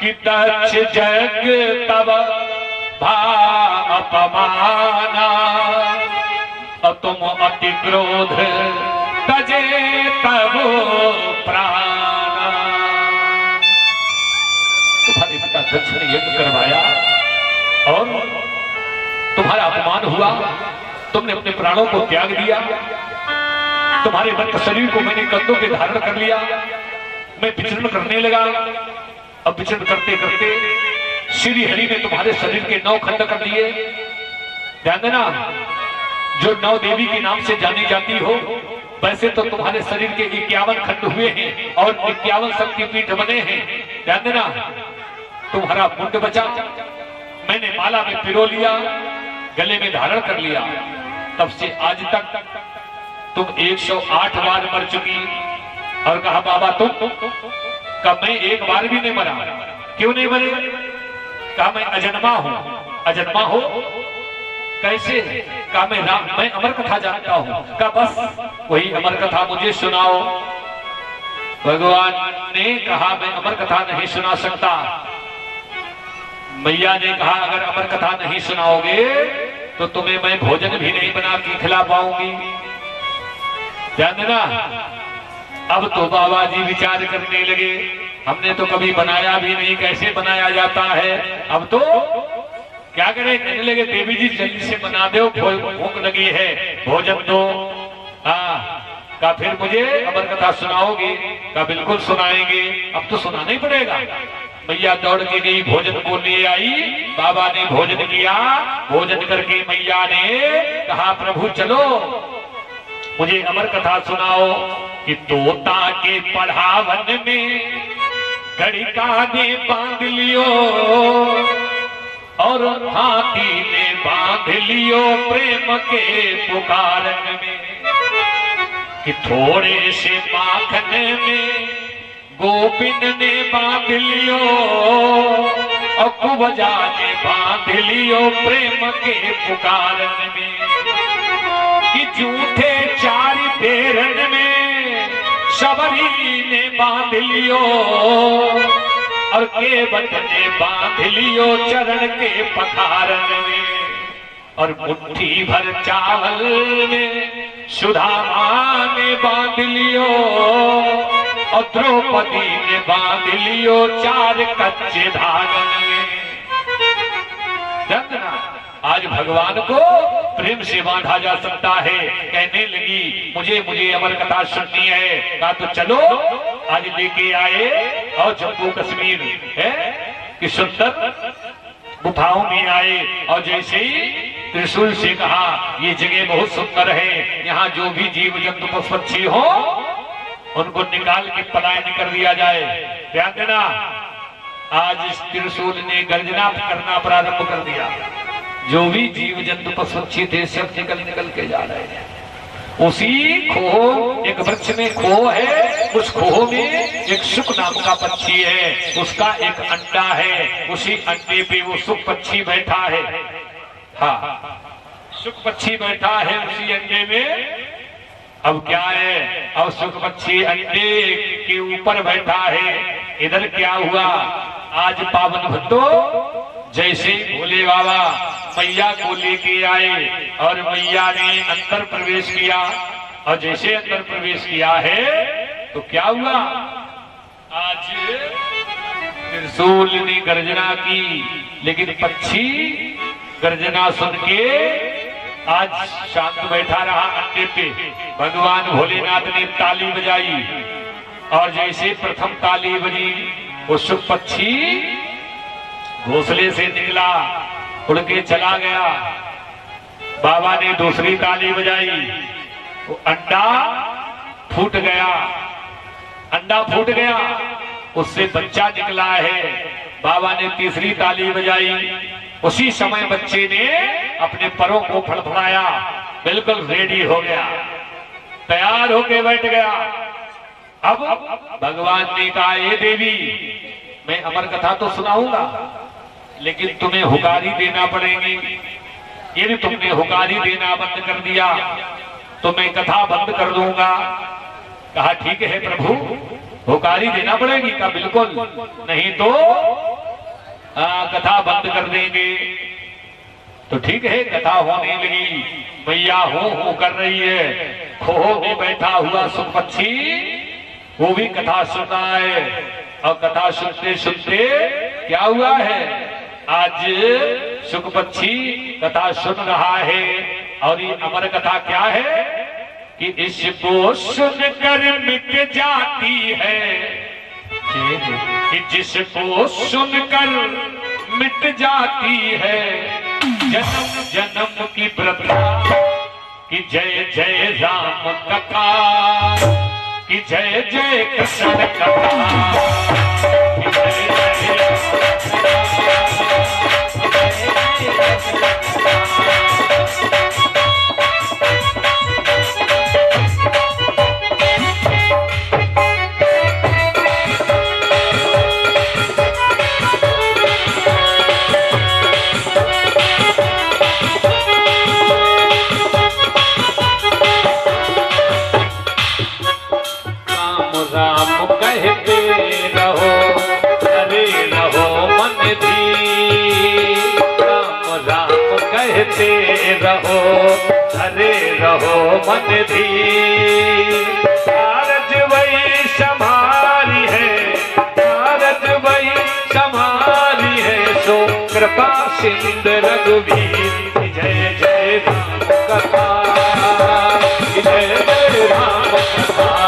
कि दक्ष जग तब भा अपमाना, और तुम अति क्रोध तजे तब प्राणा। तुम्हारे पिता दक्ष ने यज्ञ करवाया और तुम्हारा अपमान हुआ, तुमने अपने प्राणों को त्याग दिया। तुम्हारे बंद शरीर को मैंने कंधों पे धारण कर लिया, मैं विचरण करने लगा। अब विचरण करते करते श्री हरि ने तुम्हारे शरीर के 9 खंड कर दिए। ध्यान देना, जो 9 देवी के नाम से जानी जाती हो, वैसे तो तुम्हारे शरीर के 51 खंड हुए हैं और 51 शक्तिपीठ बने हैं। ध्यान देना, तुम्हारा मुंड बचा, मैंने माला में पिरो लिया, गले में धारण कर लिया। तब से आज तक तुम 108 बार मर चुकी। और कहा, बाबा तुम? कहा, मैं एक बार भी नहीं मरा। क्यों नहीं मरे? कहा, मैं अजन्मा हूं। अजन्मा हो कैसे? कहा, मैं अमर कथा जानता हूं। कहा, बस वही अमर कथा मुझे सुनाओ। भगवान ने कहा, मैं अमर कथा नहीं सुना सकता। मैया ने कहा, अगर अमर कथा नहीं सुनाओगे तो तुम्हें मैं भोजन भी नहीं बना के खिला पाऊंगी। ध्यान देना, अब तो बाबा जी विचार करने लगे, हमने तो कभी बनाया भी नहीं, कैसे बनाया जाता है। अब तो क्या करें? कहने लगे, देवी जी जल्दी से बना दो, भूख लगी है, भोजन दो। हाँ। का फिर मुझे अमर कथा सुनाओगे? का बिल्कुल सुनाएंगे, अब तो सुनाना ही पड़ेगा। मैया दौड़ के गई, भोजन को ले आई। बाबा ने भोजन किया। भोजन करके मैया ने कहा, प्रभु चलो मुझे अमर कथा सुनाओ कि तोता के पढ़ावन में गड़िका ने बांध लियो और हाथी ने बांध लियो प्रेम के पुकारन में, कि थोड़े से माखन में गोपिन ने बांध लियो और कुबजा ने बांध लियो प्रेम के पुकारन में, कि झूठे 4 फेरन में शबरी ने बांध लियो और केवट ने बांध लियो चरण के पखारन में, और मुट्ठी भर चावल में सुदामा ने बांध लियो और द्रौपदी ने बांध लियो 4 कच्चे धागन में। आज भगवान को प्रेम से बांधा जा सकता है। कहने लगी, मुझे अमर कथा सुननी है। कहा, तो चलो आज लेके आए और जम्मू कश्मीर है कि सुंदर गुफाओं में आए और जैसे ही त्रिशूल से कहा ये जगह बहुत सुंदर है, यहाँ जो भी जीव जंतु पशु पक्षी हो उनको निकाल के पलायन कर दिया जाए। ध्यान देना, आज इस त्रिशूल ने गर्जना करना प्रारंभ कर दिया। जो भी जीव जंतु पशु पक्षी थे सब निकल के जा रहे हैं। उसी खोह, एक वृक्ष में खोह है, उस खोह में एक शुक नाम का पक्षी है, उसका एक अंडा है, उसी अंडे पे वो शुक पक्षी बैठा है। हाँ, शुक पक्षी बैठा है उसी अंडे में। अब क्या है, अब शुक पक्षी अंडे के ऊपर बैठा है। इधर क्या हुआ, आज पावन भक्तों जैसे भोले बाबा मैया को लेके आए और मैया ने अंदर प्रवेश किया, और जैसे अंदर प्रवेश किया है तो क्या हुआ, आज त्रिशूल ने गर्जना की, लेकिन पक्षी गर्जना सुन के आज शांत बैठा रहा अंडे पे। भगवान भोलेनाथ ने ताली बजाई, और जैसे प्रथम ताली बजी वो शुक पक्षी घोंसले से निकला, उड़ के चला गया। बाबा ने दूसरी ताली बजाई, वो अंडा फूट गया, अंडा फूट गया, उससे बच्चा निकला है। बाबा ने तीसरी ताली बजाई, उसी समय बच्चे ने अपने परों को फड़फड़ाया, बिल्कुल रेडी हो गया, तैयार होके बैठ गया। अब भगवान ने कहा, ये देवी मैं अमर कथा तो सुनाऊंगा, लेकिन तुम्हें हुकारी देना पड़ेगी। यदि तुमने हुकारी देना बंद कर दिया तो मैं कथा बंद कर दूंगा। कहा ठीक है प्रभु, हुकारी देना पड़ेगी। कहा बिल्कुल, नहीं तो कथा बंद कर देंगे। तो ठीक है, कथा होने लगी। मैया हो कर रही है, खोह में बैठा हुआ शुक पक्षी वो भी कथा सुन रहा है। और कथा सुनते सुनते क्या हुआ है, आज शुक पक्षी कथा सुन रहा है। और ये अमर कथा क्या है कि इसको सुनकर मिट जाती है, कि जिसको सुनकर मिट जाती है जन्म जन्म की प्रथा, कि जय जय राम कथा, कि जय जय कृष्ण कथा, कि जय जय रहो, हरे रहो मन धीर। कारज वही संभारी है, कारज वही संभारी है, सो कृपा सिंधु रघुवीर। जय जय राम कथा, जय जय राम कथा,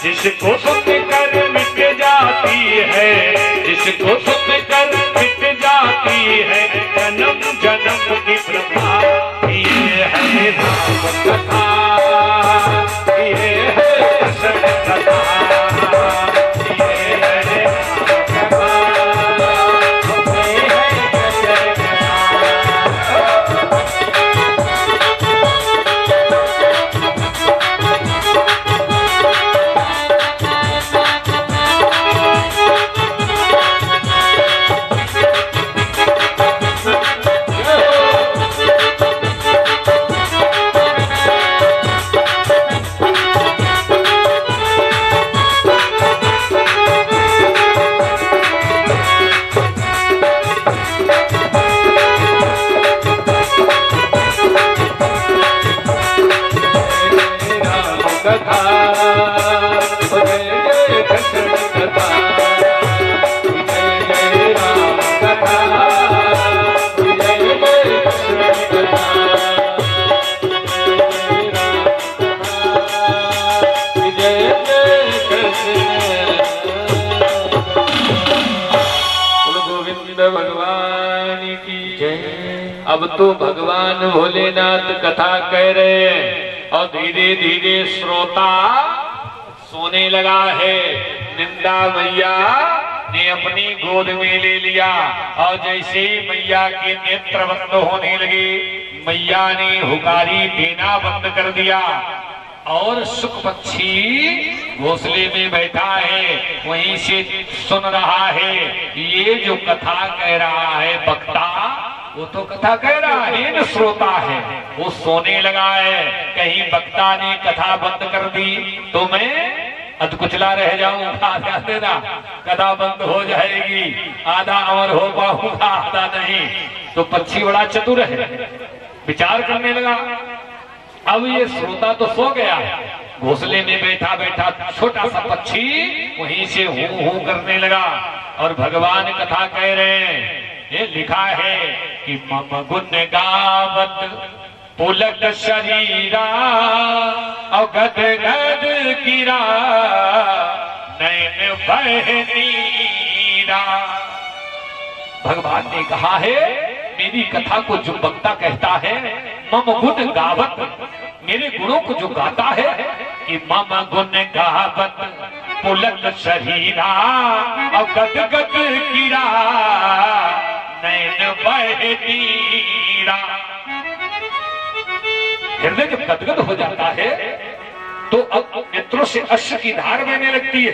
जिसको सुनकर मिट जाती है, जिसको सुनकर मिट जाती है जन्म जन्म की प्रथा, ये है राम कथा। भगवान की जय। अब तो भगवान भोलेनाथ कथा कह रहे हैं और धीरे धीरे श्रोता सोने लगा है। निंदा मैया ने अपनी गोद में ले लिया और जैसे ही मैया के नेत्र बंद होने लगे, मैया ने हुकारी देना बंद कर दिया और सुख पक्षी घोंसले में बैठा है, वहीं से सुन रहा है। ये जो कथा कह रहा है वक्ता, वो तो कथा कह रहा है न श्रोता है, वो सोने लगा है। कहीं वक्ता ने कथा बंद कर दी तो मैं अधकुचला रह जाऊंगा, ध्यान ना, कथा बंद हो जाएगी, आधा अमर हो पाऊंगा आधा नहीं। तो पक्षी बड़ा चतुर है, विचार करने लगा। अब ये श्रोता तो सो गया, घोंसले में बैठा बैठा छोटा सा पक्षी वहीं से हूं हूं करने लगा और भगवान कथा कह रहे हैं। ये लिखा है कि मम गुण गावत पुलक शरीरा और गद गद गिरा नैन बह नीरा। भगवान ने कहा है मेरी कथा को जो वक्ता कहता है, मम गुण गावत, मेरे गुणों को जो गाता है, कि मम गुण गावत पुलक शरीरा और गद गद गिरा नैन बह नीरा। हृदय जब गदगद हो जाता है तो अब नेत्रों से अश्रु की धार बहने लगती है।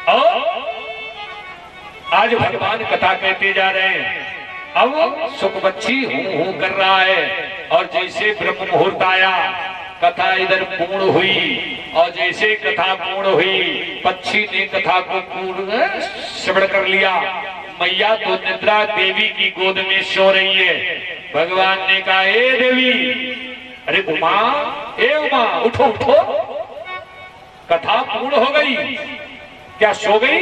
और आज भगवान कथा कहते जा रहे हैं। अब सुख बच्ची हूं कर रहा है और जैसे ब्रह्म मुहूर्त आया, कथा इधर पूर्ण हुई और जैसे कथा पूर्ण हुई, पक्षी ने कथा को पूर्ण श्रवण कर लिया। मैया तो निद्रा देवी की गोद में सो रही है। भगवान ने कहा, ए देवी, अरे उमा, ए उमा, उठो उठो, कथा पूर्ण हो गई, क्या सो गई?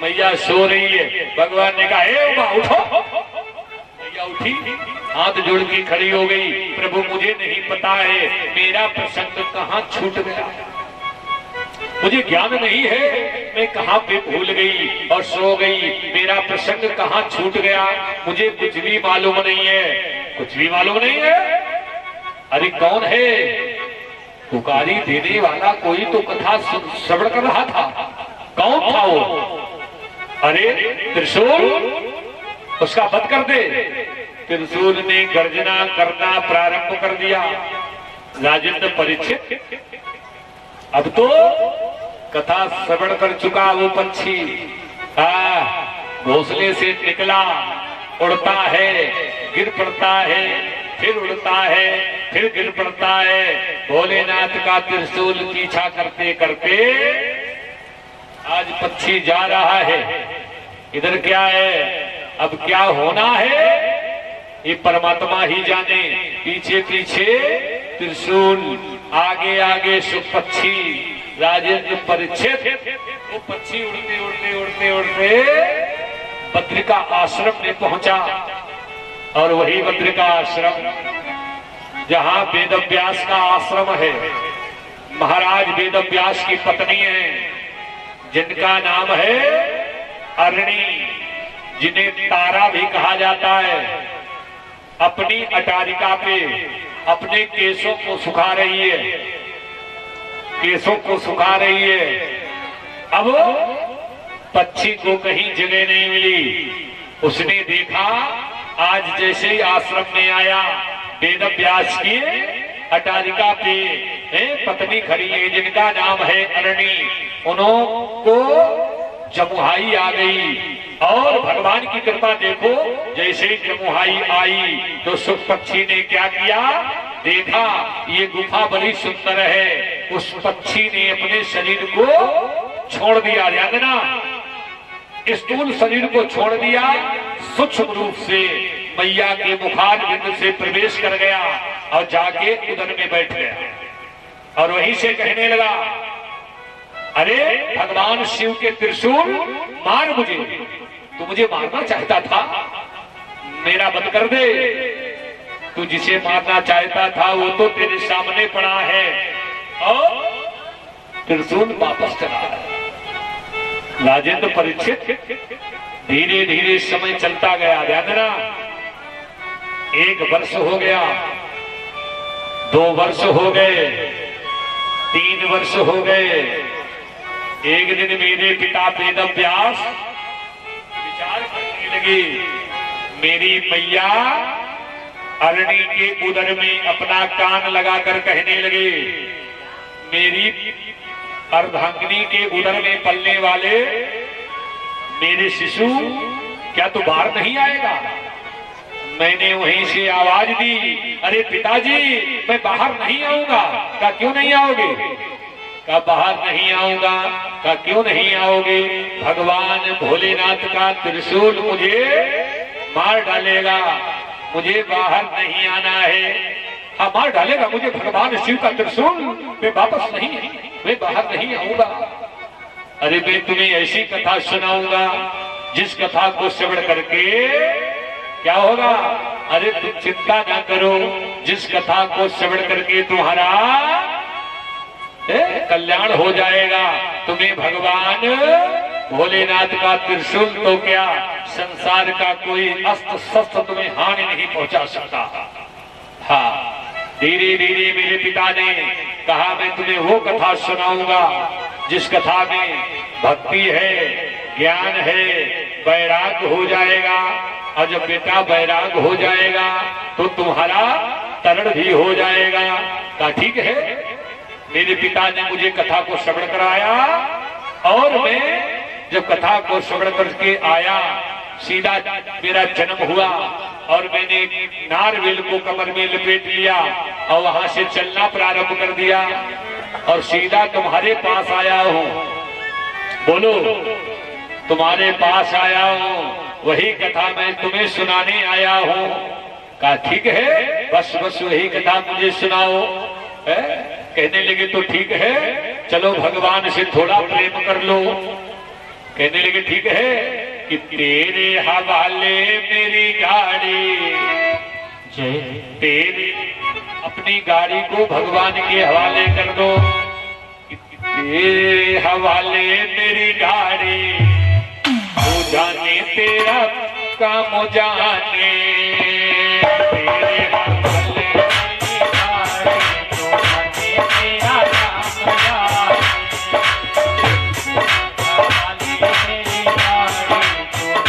मैया सो रही है। भगवान ने कहा, ए उमा उठो। मैया उठी, हाथ जोड़ के खड़ी हो गई। प्रभु मुझे नहीं पता है मेरा प्रसंग कहाँ छूट गया, मुझे ज्ञान नहीं है मैं कहाँ पे भूल गई और सो गई, मेरा प्रसंग कहाँ छूट गया, मुझे कुछ भी मालूम नहीं है, कुछ भी मालूम नहीं है। अरे कौन है? पुकारी देने वाला कोई तो कथा श्रवण कर रहा था, कौन था वो? अरे त्रिशूल, उसका वध कर दे। त्रिशूल ने गर्जना करना प्रारंभ कर दिया। राजेंद्र परीक्षित, अब तो कथा श्रवण कर चुका वो पक्षी घोंसले से निकला, उड़ता है, गिर पड़ता है, फिर उड़ता है, फिर गिर पड़ता है। भोलेनाथ का त्रिशूल पीछा करते करते आज पक्षी जा रहा है। इधर क्या है, अब क्या होना है ये परमात्मा ही जाने। पीछे पीछे त्रिशूल, आगे आगे सुख पक्षी, राजेंद्र परीक्षित। वो पक्षी उड़ते उड़ते उड़ते उड़ते बद्रिका आश्रम में पहुंचा। और वही बद्रिका आश्रम जहां वेदव्यास का आश्रम है। महाराज वेदव्यास की पत्नी है जिनका नाम है अरणी, जिन्हें तारा भी कहा जाता है। अपनी अटारिका पे अपने केशों को सुखा रही है, केशों को सुखा रही है। अब पक्षी को कहीं जगह नहीं मिली। उसने देखा आज जैसे ही आश्रम में आया, वेदव्यास की अटारिका पे पत्नी खड़ी है जिनका नाम है अरणी। उनको जमुहाई आ गई और भगवान की कृपा देखो, जैसे ही जमुहाई आई तो सुख पक्षी ने क्या किया, देखा ये गुफा बड़ी सुंदर है। उस पक्षी ने अपने शरीर को छोड़ दिया, यादना स्थूल शरीर को छोड़ दिया, सूक्ष्म रूप से मैया के मुखार बिंदु से प्रवेश कर गया और जाके उदर में बैठ गया। और वहीं से कहने लगा, अरे भगवान शिव के त्रिशूल मार मुझे, तू मुझे मारना चाहता था, मेरा वध कर दे। तू जिसे मारना चाहता था वो तो तेरे सामने पड़ा है और त्रिशूल वापस चला है। राजेंद्र परीक्षित धीरे धीरे समय चलता गया। ध्यान देना, 1 वर्ष हो गया, 2 वर्ष हो गए, 3 वर्ष हो गए। एक दिन मेरे पिता वेद व्यास विचार करने लगे, मेरी मैया अरणी के उदर में अपना कान लगाकर कहने लगे, मेरी अर्धांगिनी के उदर में पलने वाले मेरे शिशु, क्या तू बाहर नहीं आएगा? मैंने वहीं से आवाज दी, अरे पिताजी मैं बाहर नहीं आऊंगा। क्या क्यों नहीं आओगे? क्या बाहर नहीं आऊंगा? क्या क्यों नहीं आओगे? भगवान भोलेनाथ का त्रिशूल मुझे मार डालेगा, मुझे बाहर नहीं आना है। हाँ मार डालेगा मुझे भगवान शिव का त्रिशूल, मैं वापस नहीं, मैं बाहर नहीं आऊंगा। अरे मैं तुम्हें ऐसी कथा सुनाऊंगा जिस कथा को श्रवण करके क्या होगा? अरे तुम चिंता ना करो, जिस कथा को श्रवण करके तुम्हारा कल्याण हो जाएगा। तुम्हें भगवान भोलेनाथ का त्रिशूल तो क्या, संसार का कोई अस्त्र शस्त्र तुम्हें हानि नहीं पहुंचा सकता। हाँ, धीरे धीरे मेरे पिता ने कहा, मैं तुम्हें वो कथा सुनाऊंगा जिस कथा में भक्ति है, ज्ञान है, वैराग हो जाएगा। और जब बेटा वैराग हो जाएगा तो तुम्हारा तरण भी हो जाएगा। कहा ठीक है। मेरे पिता ने मुझे कथा को श्रवण कराया और मैं जब कथा को श्रवण करके आया, सीधा मेरा जन्म हुआ और मैंने नारवेल को कमर में लपेट लिया और वहां से चलना प्रारंभ कर दिया और सीधा तुम्हारे पास आया हूं। बोलो, तुम्हारे पास आया हूं, वही कथा मैं तुम्हें सुनाने आया हूं। कहा ठीक है, बस बस वही कथा मुझे सुनाओ। कहने लगे तो ठीक है, चलो भगवान से थोड़ा प्रेम कर लो। कहने लगे ठीक है कि तेरे हवाले मेरी गाड़ी, तेरी अपनी गाड़ी को भगवान के हवाले कर दो। तेरे हवाले मेरी गाड़ी, तू जाने तेरा काम जाने। तेरे हवाले मेरी गाड़ी,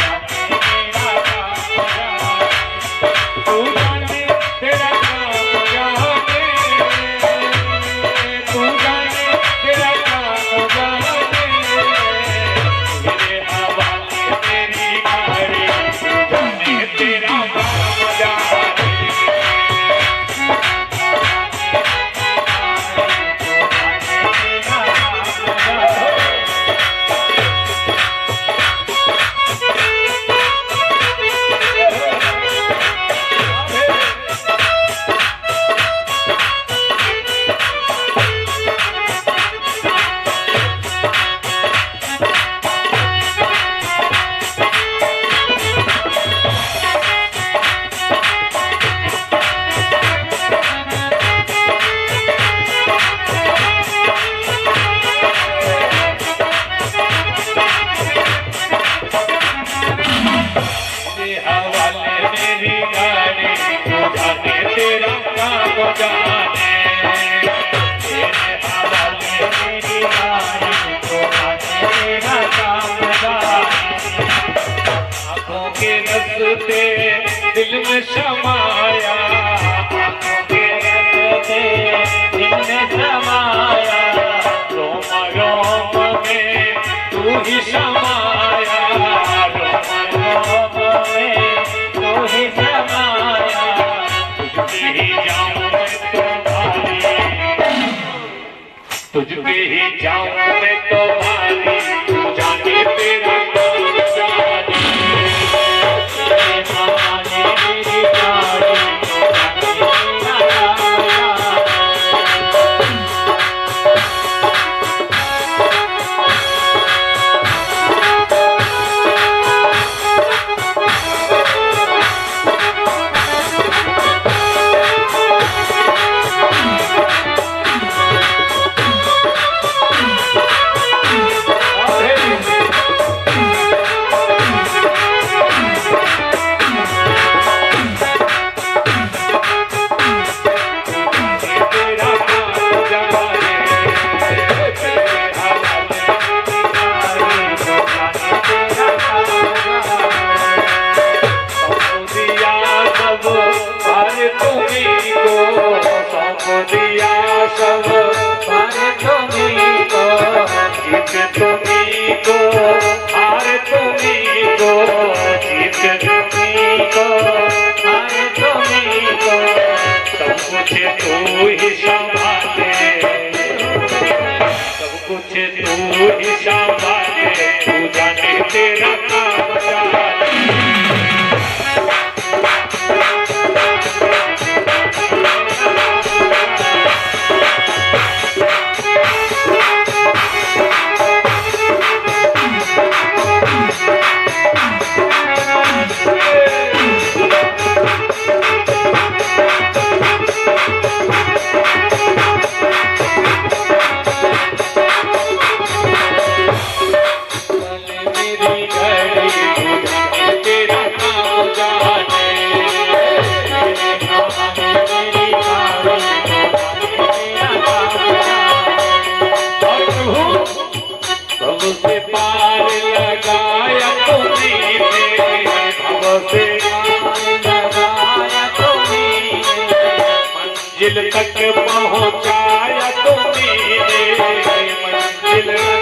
तू जाने तेरा काम जाने। दिल में समाया, दिल में समाया, रोम रोम में तू ही समाया, रोम रोम में तू ही समाया। तुझ पे ही जाऊं मैं तो भारी, तुझ पे ही जाऊं मैं तो भारी, तू जाने तेरा कौन जाने। हमको दिया सब पर तुम्ही को, जीत तुम्ही को, हार तुम्ही को, जीत तुम्ही को, हार तुम्ही को, सब कुछ तू ही संभाले, सब कुछ तू ही संभाले, तू जाने तेरा काम क्या। मंजिल तक पहुँचाया तुमने, मंजिल